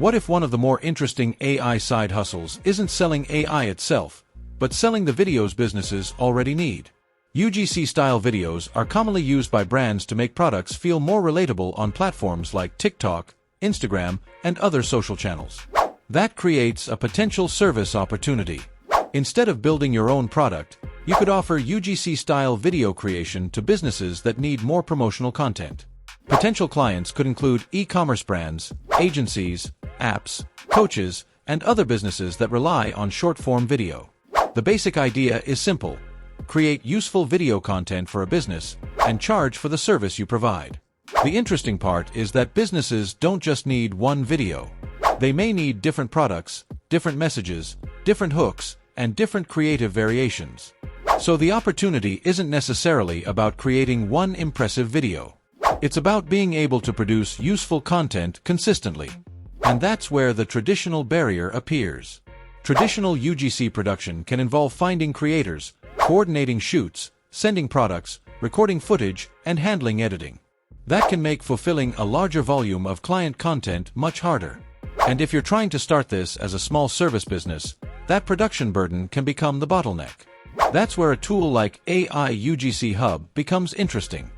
What if one of the more interesting AI side hustles isn't selling AI itself, but selling the videos businesses already need? UGC-style videos are commonly used by brands to make products feel more relatable on platforms like TikTok, Instagram, and other social channels. That creates a potential service opportunity. Instead of building your own product, you could offer UGC-style video creation to businesses that need more promotional content. Potential clients could include e-commerce brands, agencies, apps, coaches, and other businesses that rely on short-form video. The basic idea is simple. Create useful video content for a business and charge for the service you provide. The interesting part is that businesses don't just need one video. They may need different products, different messages, different hooks, and different creative variations. So the opportunity isn't necessarily about creating one impressive video. It's about being able to produce useful content consistently. And that's where the traditional barrier appears. Traditional UGC production can involve finding creators, coordinating shoots, sending products, recording footage, and handling editing. That can make fulfilling a larger volume of client content much harder. And if you're trying to start this as a small service business, that production burden can become the bottleneck. That's where a tool like AI UGC Hub becomes interesting.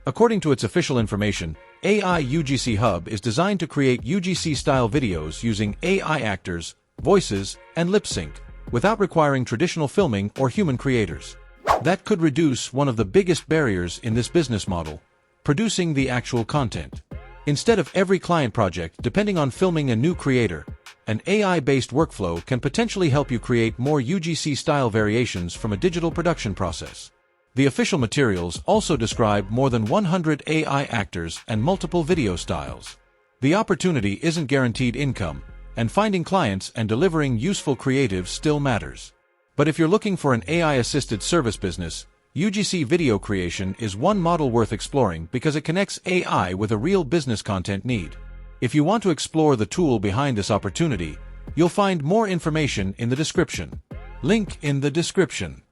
According to its official information, AI UGC Hub is designed to create UGC-style videos using AI actors, voices, and lip sync, without requiring traditional filming or human creators. That could reduce one of the biggest barriers in this business model: producing the actual content. Instead of every client project depending on filming a new creator, an AI-based workflow can potentially help you create more UGC-style variations from a digital production process. The official materials also describe more than 100 AI actors and multiple video styles. The opportunity isn't guaranteed income, and finding clients and delivering useful creative still matters. But if you're looking for an AI-assisted service business, UGC video creation is one model worth exploring because it connects AI with a real business content need. If you want to explore the tool behind this opportunity, you'll find more information in the description. Link in the description.